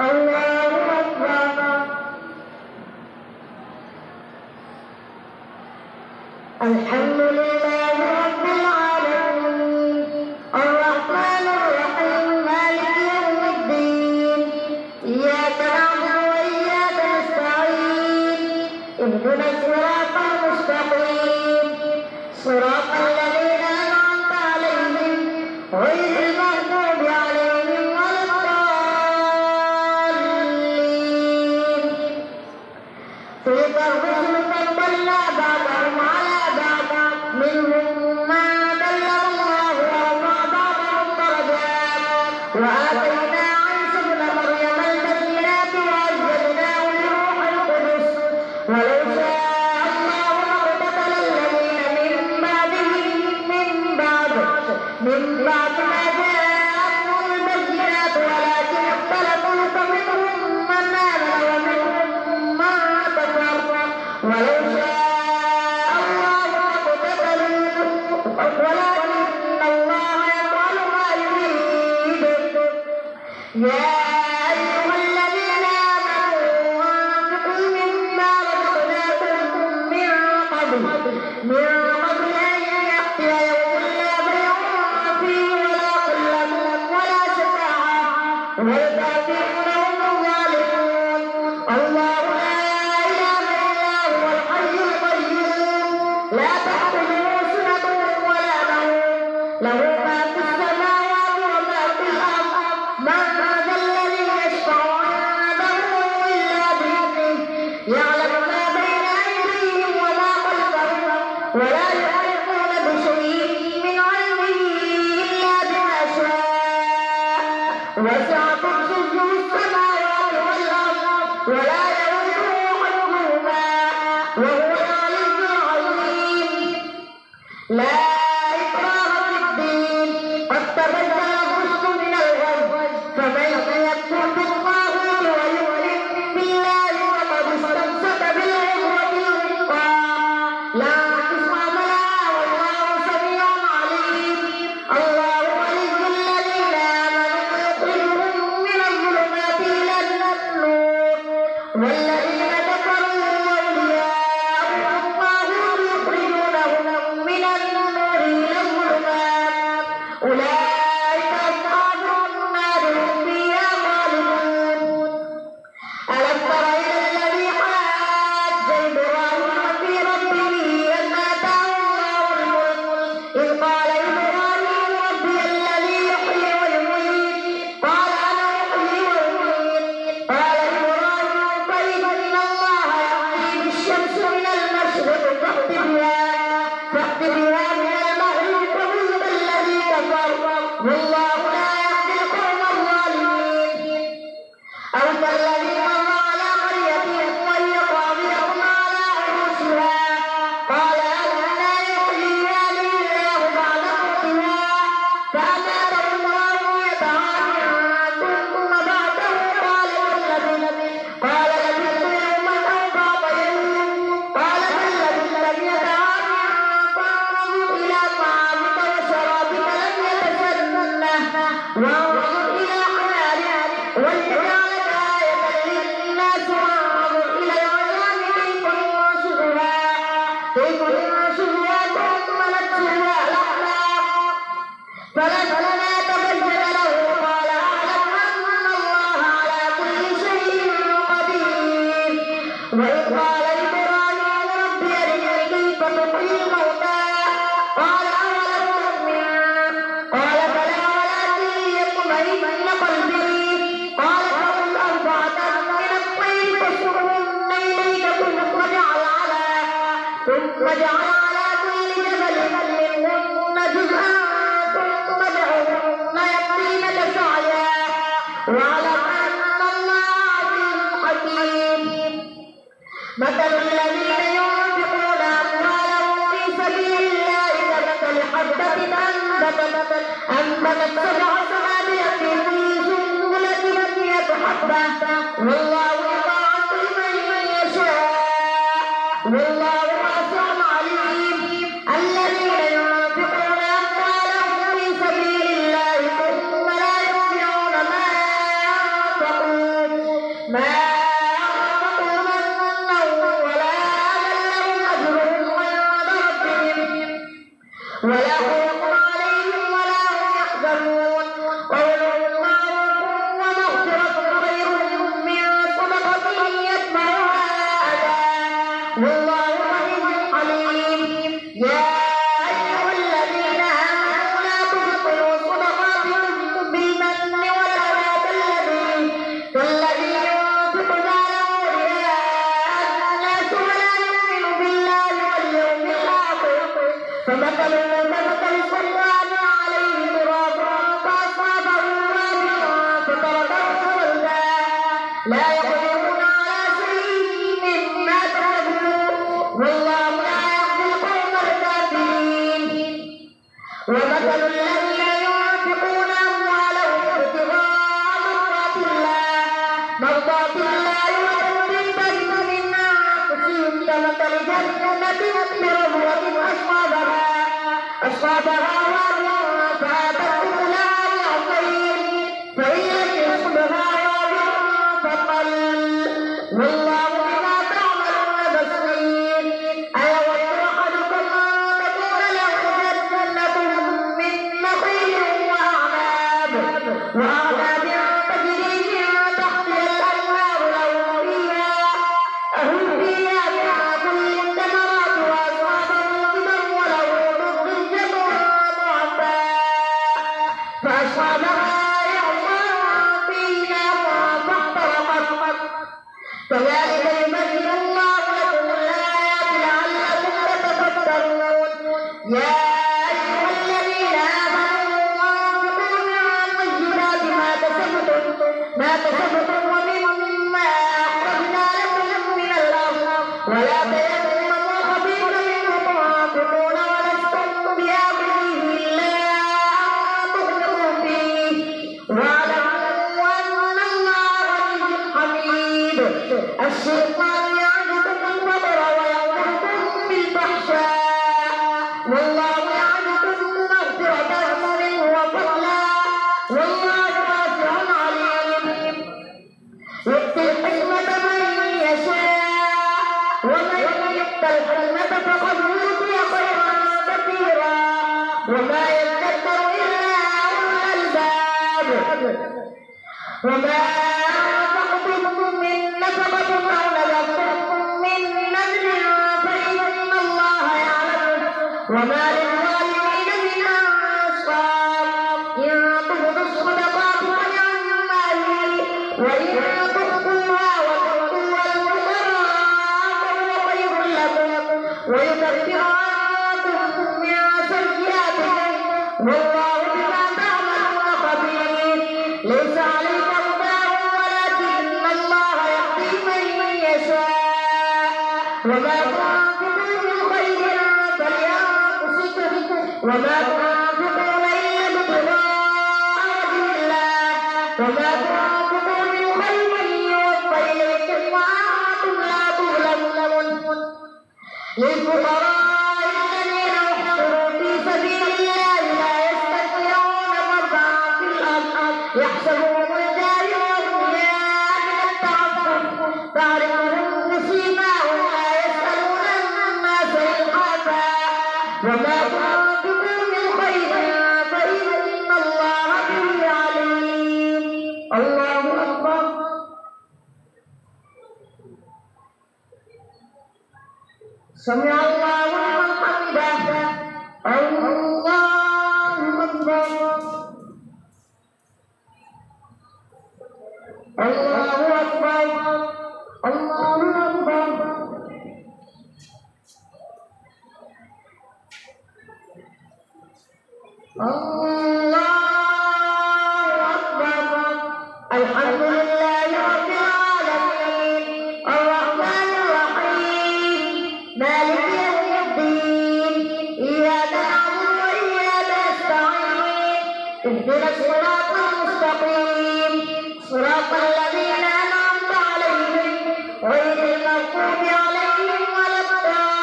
الله أكبر. الحمد لله رب العالمين الرحمن الرحيم مالك يوم الدين إياك نعبد وإياك نستعين اهدنا الصراط المستقيم صراط الذين أنعمت عليهم غير المغضوب عليهم ولا الضالين. تلك الرسل فضلنا بعضهم على بعض منهم من كلم الله ورفع بعضهم درجات وآتينا عيسى ابن مريم البينات وأيدناه بروح القدس ولو شاء الله لاقتتل الذين من بعد ما جاءتهم البينات ولكن اختلفوا فمنهم من آمن ومنهم من كفر ولو شاء الله لاقتتلوا ولكن الله يفعل ما يريد. يا أيها الذين آمنوا أنفقوا مما رزقناكم من قبل أن يأتي يوم لا بيع فيه ولا خلة ولا شفاعة والكافرون هم الظالمون. الله لا إله إلا هو الحي القيوم لا تأخذه سنة ولا نوم له ما في السماوات وما في الأرض. من ذا الذي يشفع عنده إلا بإذنه يعلم ما بين أيديهم وما خلفهم ولا يحيطون بشيء من علمه إلا بما شاء وسع كرسيه السماوات والأرض ولا يئوده حفظهما وهو العلي العظيم. لا إكراه في الدين قد تبين الرشد من الغي فمن يكفر بالطاغوت ويؤمن بالله فقد استمسك بالعروة الوثقى لا انفصام لها والله سميع عليم. الله ولي الذين آمنوا يخرجهم من الظلمات إلى النور والذين كفروا أولياؤهم الطاغوت يخرجونهم من النور إلى الظلمات أولئك أصحاب النار هم فيها خالدون. ألم تر إلى الذي حاج إبراهيم في ربه أن آتاه الله الملك إذ قال إبراهيم ربي الذي يحيي ويميت قال أنا أحيي وأميت قال إبراهيم فإن الله يأتي بالشمس من المشرق فأت بها من المغرب فبهت الذي كفر والله لا يهدي القوم الظالمين. أو كالذي مر على قرية وهي خاوية على عروشها قال أنى يحيي هذه الله بعد موتها فأماته الله 100 عام ثم بعثه قال لبثت يوما أو بعض يوم قال بل لبثت 100 عام فانظر إلى طعامك وشرابك لم يتسنه وانظر إلى حمارك ولنجعلك آية للناس وانظر إلى العظام كيف ننشزها ثم نكسوها لحما فلما تبين له قال أعلم أن الله على كل شيء قدير. وإذ قال إبراهيم ربي أرني كيف تحيي الموتى قال أولم تؤمن قال بلى ولكن ليطمئن قلبي قال فقل 4 من الطير فاصرهن إليك ثم اجعل على كل جبل منهن جزءا ثم ادعهن يأتينك سعيا واعلم أن الله عزيز حكيم. مثل الذين ينفقون أموالهم في سبيل الله كمثل حبة أنبتت 7 سنابل في كل سنبلة 100 حبة والله يضاعف لمن يشاء والله واسع عليم. الذين ينفقون أموالهم في سبيل الله ثم لا يتبعون ما أنفقوا لا يقدرون على شيء مما كسبوا والله لا يهدي القوم الكافرين. ومثل الذين ينفقون أموالهم ابتغاء مرضات الله وتثبيتا من أنفسهم كمثل جنة بربوة أصابها وابل فآتت أكلها ضعفين فإن لم يصبها وابل فقل والله بما تعملون بصير. أيود أحدكم أن تكون له جنة من نخيل وأعناب تجري من تحتها الأنهار هم فيها من كل الثمرات وأصحاب الكبر وله ذرية ضعفاء فأصابها إعصار فيه نار فاحترقت. كذلك يبين الله لكم الآيات لعلكم تتفكرون. يا أيها الذين آمنوا أنفقوا من طيبات ما كسبتم ومما أخرجنا لكم من الأرض ولا تيمموا الخبيث منه تنفقون ولستم بآخذه إلا أن تغمضوا فيه واعلموا أن الله غني حميد. الشيطان يعدكم الفقر ويأمركم بالفحشاء والله يعدكم مغفرة منه وفضلا والله واسع عليم. يؤتي الحكمة من يشاء ومن يؤت الحكمة فقد أوتي خيرا كثيرا وما يذكر إلا أولو الألباب. وما أنفقتم من نفقة أو نذرتم من نذر فإن الله يعلمه وما للظالمين من أنصار. إن تبدوا الصدقات فنعما هي وإن تخفوها وتؤتوها الفقراء فهو خير لكم ويكفر عنكم من سيئاتكم والله بما تعملون خبير. ليس عليك هداهم ولكن الله يهدي من يشاء. وما تنفقوا من خير فلأنفسكم وما تنفقون إلا ابتغاء وجه الله وما تنفقوا من خير يوفى إليكم وأنتم لا تظلمون. للفقراء الذين احصروا في سبيل الله لا يستطيعون ضربا في الأرض يحسبهم الجاهل أغنياء من التعفف تعرفهم بسيماهم لا يسألون الناس إلحافا. وما تنفقوا من خير فإن الله به عليم. الله أكبر. سمع الله لمن حمده. الله أكبر. الله أكبر. الله أكبر. الله أكبر. الحمد لله رب العالمين الرحمن الرحيم مالك يوم الدين إياك نعبد وإياك نستعين اهدنا الصراط المستقيم صراط الذين أنعمت عليهم غير المغضوب عليهم ولا الضالين.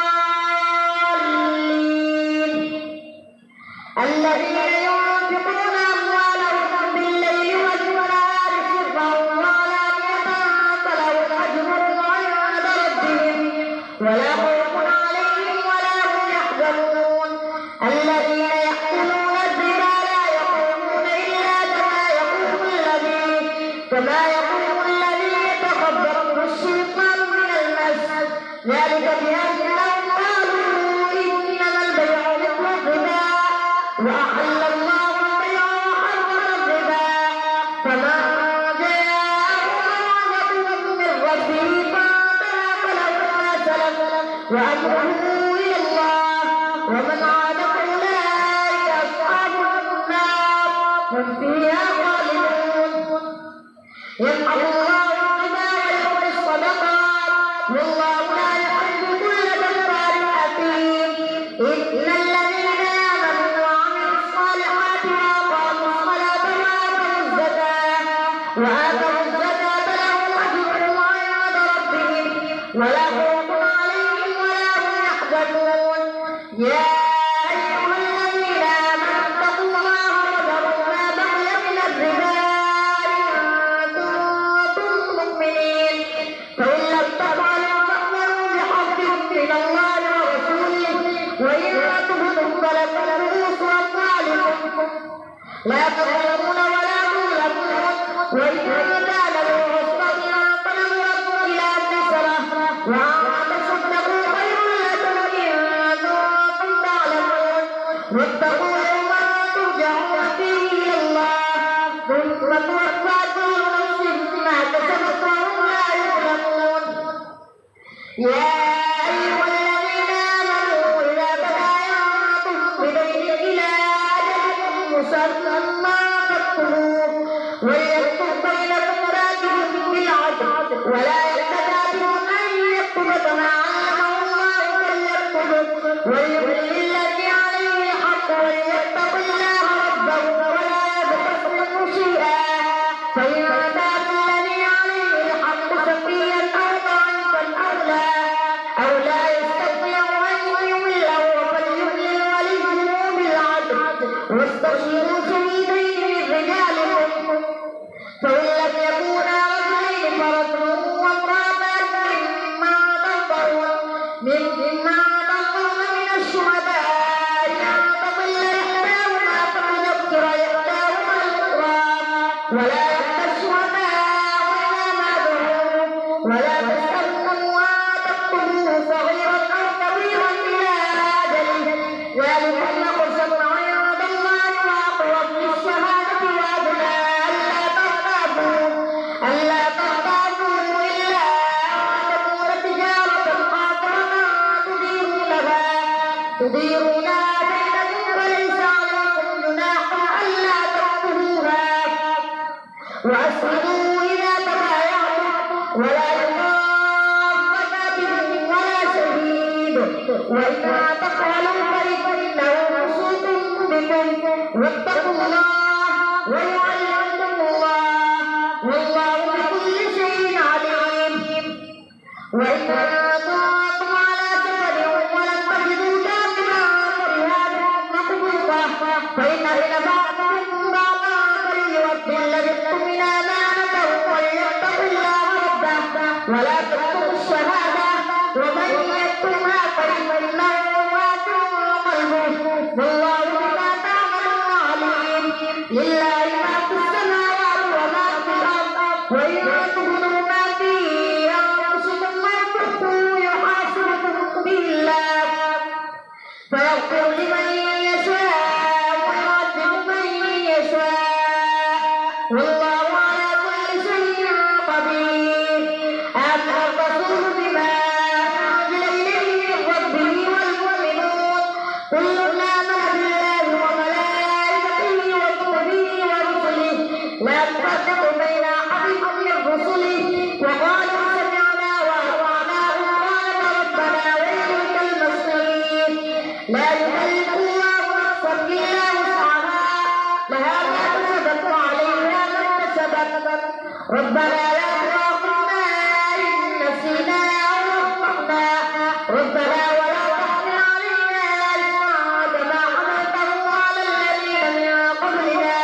الذين ينفقون أموالهم بالليل والنهار سرا وعلانية فلهم أجرهم عند ربهم ولا خوف عليهم ولا هم يحزنون. الذين يأكلون الربا لا يقومون إلا كما يقوم الذي يتخبطه الشيطان من المس ذلك بأنهم قالوا إنما البيع مثل الربا وأحل الله البيع وحرم الربا. فمن جاءه موعظة من ربه فانتهى فله ما سلف وأمره إلى الله ومن عاد فأولئك أصحاب النار هم فيها خالدون. يمحق الله الربا وآتوا الزكاة لهم أجرهم عند ربهم ولا خوف عليهم ولا هم يحزنون يا أيها الذين آمنوا اتقوا الله وذروا ما بقي من الربا إن كنتم مؤمنين فإن لم تفعلوا فأمروا بحرب من الله ورسوله وإن تبدوا فلكم رؤوس أموالكم لا تظلمون ولا تظلمون وإن كان ذو عسرة فنظرة إلى ميسرة وأن تصدقوا خير لكم إن كنتم تعلمون واتقوا يوما ترجعون فيه إلى الله ثم توفى كل نفس ما كسبت وهم لا يظلمون يا أيها الذين آمنوا إذا تبايعتم بدين إلى أجل مسمى فاكتبوه وليكتب بينكم كاتب بالعدل ولا يكتب أن يكتب كما علمه الله فليكتب وليملل الذي عليه الحق وليتق الله ربه ولا يبخس منه شيئا فإن أتى الذي عليه الحق سفيا أو ضعيفا أو لا يستطيع أن يمله فليملل وليه بالعدل واستشيروا شهيدين من رجالكم فإن لم يكونا رجلين فرجل وامرأتان مما ترضون من الشهداء أن تضل إحداهما فتذكر إحداهما الأخرى ولا يأتى الشهداء إذا ما دعوا ولا تستثنوا أن تكتبوه صغيرا أو كبيرا إلى أجله ذلكم أقسط عند الله وأقرب للشهادة وأدنى ألا ترتابوا إلا أن تكون تجارة حاضرة تديرونها بينكم فليس عليكم جناح ألا تكتبوها وأشهدوا إذا تبايعتم ولا يضار كاتب ولا شهيد وإذا تفعلوا فإنه فسوق بكم واتقوا الله ويعلمكم الله والله بكل شيء عليم وإن كنتم على سفر ولم تجدوا كاتبا فرهان مقبوضة فإن إن بعضكم بعضا فليؤدي الذي اؤتمن أمانته وليتق الله ربه ولا تكتموا الشهادة ومن يكتمها فإنه آثم قلبه والله بما تعملون عليم لله ما في السماوات وما في الأرض وإن تبدوا ما في أنفسكم أو تخفوه يحاسبكم به الله فيغفر لمن يشاء ويعذب من يشاء والله على كل شيء قدير آمن الرسول بما أنزل إليه من ربه والمؤمنون كل آمن بالله وملائكته وكتبه ورسله لا نفرق بين أحد من رسله وقالوا سمعنا وأطعنا غفرانك ربنا وإليك المصير لا يكلف الله نفسا إلا وسعها لها ما كسبت وعليها ما اكتسبت ربنا لا تؤاخذنا إن نسينا أو أخطأنا ربنا ولا تحمل علينا إصرا كما حملته على الذين من قبلنا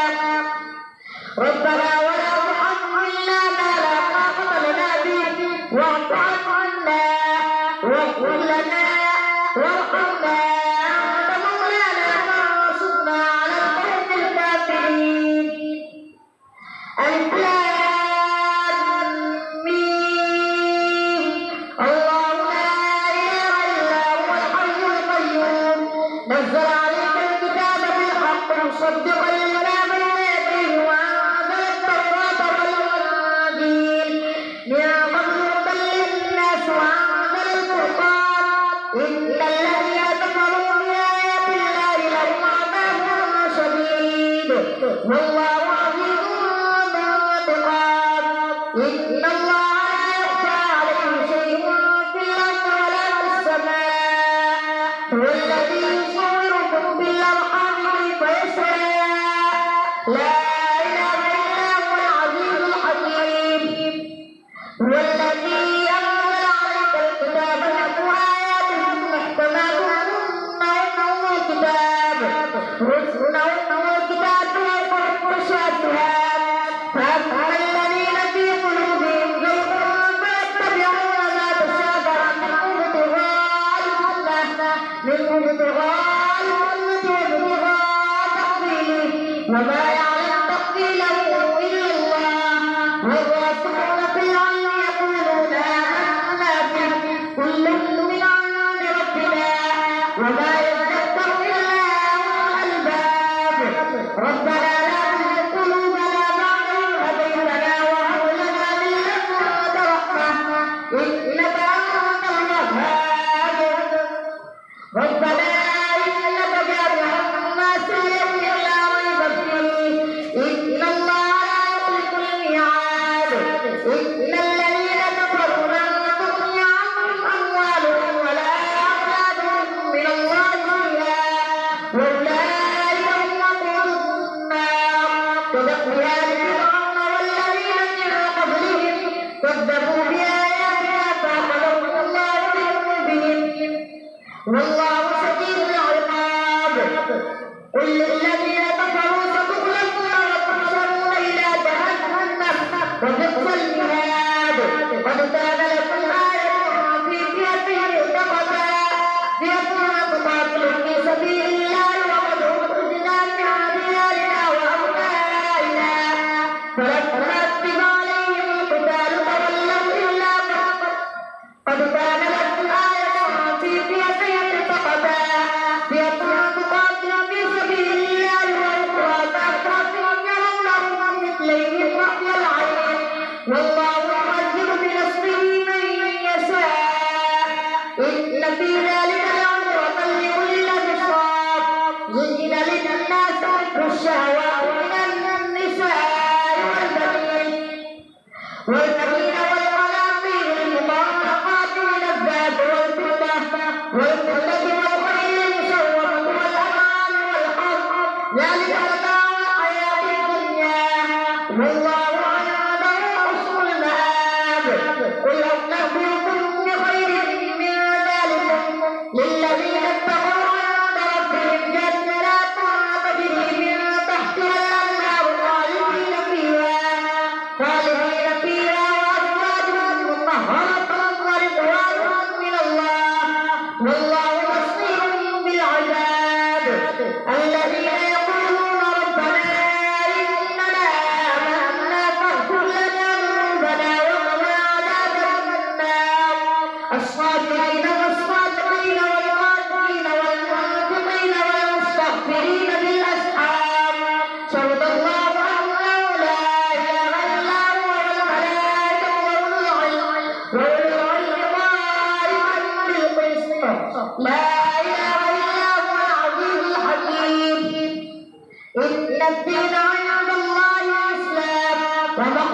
ربنا ولا تحملنا ما لا طاقة لنا به واعف عنا واغفر لنا وارحمنا أنت مولانا فانصرنا على القوم الكافرين ألف لام ميم الله لا إله إلا هو الحي القيوم نزل عليك الكتاب بالحق مصدقا لما بين يديه وأنزل التوراة والإنجيل من قبل هدى للناس وأنزل الفرقان إن الذين كفروا بآيات الله لهم عذاب شديد والله عزيز ذو انتقام إن الله لا يخفى عليه شيء في الأرض ولا في السماء هو الذي يصوركم بالأرحام كيف يشاء لا إله إلا هو العزيز الحكيم إن الذين كفروا لن تغني عنهم أموالهم ولا أولادهم من الله شيئا وأولئك هم وقود النار كدأب آل فرعون والذين من قبلهم كذبوا بآياتنا فأخذهم الله بذنوبهم والله شديد العقاب. قل للذين كفروا ستغلبون وتحشرون إلى جهنم وبئس المهاد. قد كان لكم آية في فئتين التقتا فئة تقاتل في سبيل الله وقد أخرجنا من ديارنا وأبنائنا فلما كتب عليهم القتال تولوا إلا قد كان لكم آية في فئتين التقتا فئة تقاتل في سبيل الله وأخرى تقاتل يرونهم مثليهم رأي العين والله يعذب بنصره من يشاء إن في ذلك لعبرة لأولي الأبصار. زين للناس حب الشهوات من النساء والبنين والقناطير المقنطرة من الذهب والفضة والخيل المسومة والأنعام والحرث ذلك متاع الحياة الدنيا والله عنده حسن المآب. قل أنبئكم بخير من ذلكم للذين اتقوا عند ربهم جنات تجري من تحتها الأنهار خالدين فيها وأزواج مطهرة ورضوان من الله والله بصير بالعباد. الذين يقولون ربنا إننا آمنا فاغفر لنا ذنوبنا وقنا عذاب النار. الصابرين والصادقين والقانتين والمنفقين والمستغفرين بالأسحار شهد الله أنه لا إله إلا هو والملائكة وأولو العلم قائما بالقسط لا إله إلا هو العزيز الحكيم. إن الدين عند الله الإسلام وما